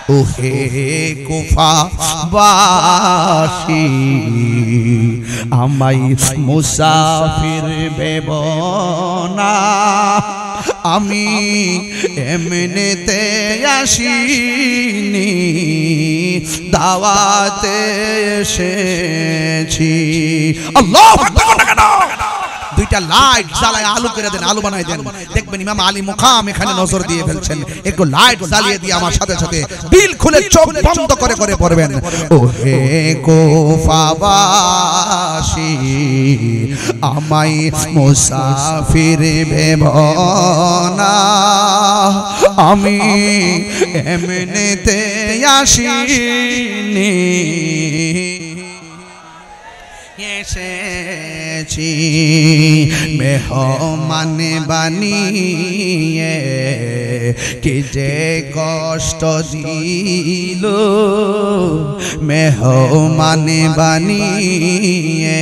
ওহে কুফাবাসী আমায় মুসাফির ভেবনা আমি এমনিতে আসিনি দাওয়াতে এসেছি আল্লাহু আকবার দুইটা লাইট জ্বালায় আলো করে দেন আলো বানাই দেন দেখবেন ইমাম আলী মুকাম এখানে নজর দিয়ে ফেলছেন একটু লাইট জ্বালিয়ে দিয়ে আমার সাথে সাথে দিল খুলে চোখ বন্ধ করে করে পড়বেন ওহে কুফাবাসী আমায় মুসাফির ভেবনা আমি এমনিতে আসিনি এসেছি মেহমান বানিয়ে কি যে কষ্ট দিল মেহমান বানিয়ে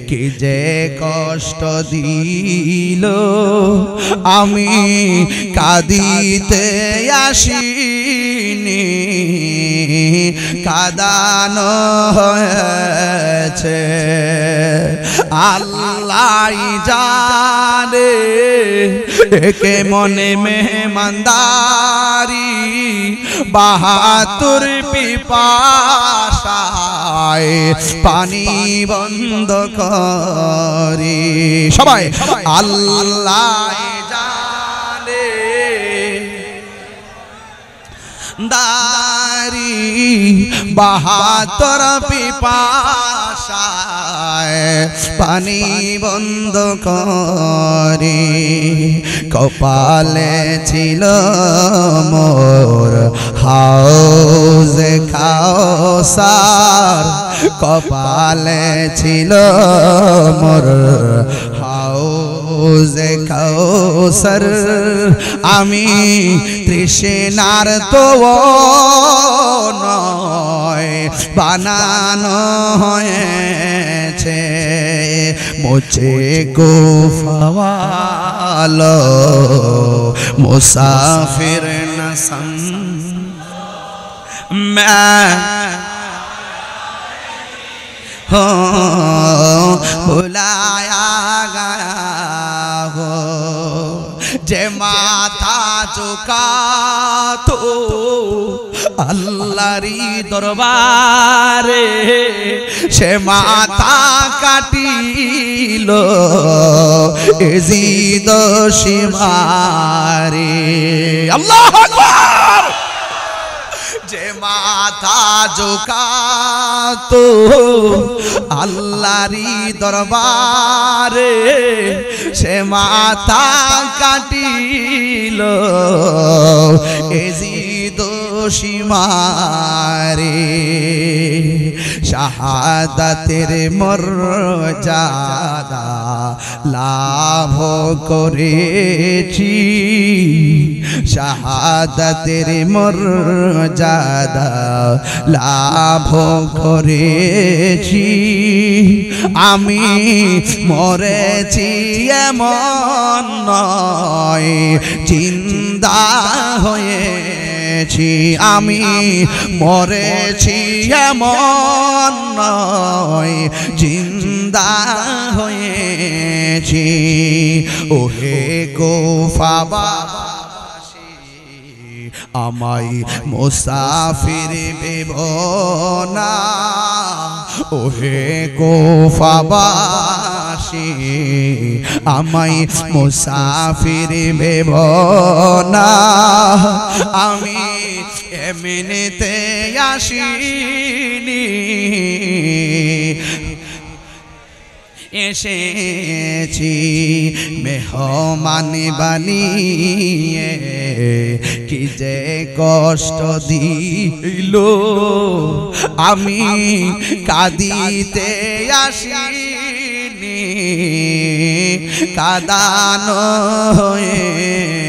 কি যে কষ্ট দিল আমি কাঁদিতে আসিনি কাঁদানো হয়েছে আল্লাহ জানে একে মনে মেহমানদারি বাহাতুর পিপাসায় পানি বন্ধ করি সবাই আল্লাহ জানে দারি বাহাতুর পিপাসায় পানি বন্ধ করে কপালে ছিল মোর হাউজে কাউসার কপালে ছিল মোর হাউজে কাউসার আমি তৃষ্ণার তো নয় বানানো হয়েছে মুঝে গুফাওয়ালো মুসাফির ন मैं हो बुलाया गया हो जे माथा झुका तो আল্লাহরি দরবারে সে মাথা কাটিল এজিদ সীমারে আল্লাহু আকবার যে মাথা ঝুকাতো আল্লাহরি দরবারে সে মাথা কাটিল এজিদ সীমারে শাহাদাতের মর্যাদা লাভ করেছি শাহাদাতের মর্যাদা লাভ করেছি আমি মরেছি এমন নয় জিন্দা হয়েছি আমি মরেছি এমন নয় জিন্দা হয়েছি ওহে কুফাবাসী আমায় মুসাফির ভেবনা ওহে কুফাবাসী আমায় মুসাফির ভেবনা আমি এমনিতে আসিনি এসেছি মেহমান বানিয়ে কি যে কষ্ট দিল আমি কাঁদিতে আসিনি কাঁদানো হয়ে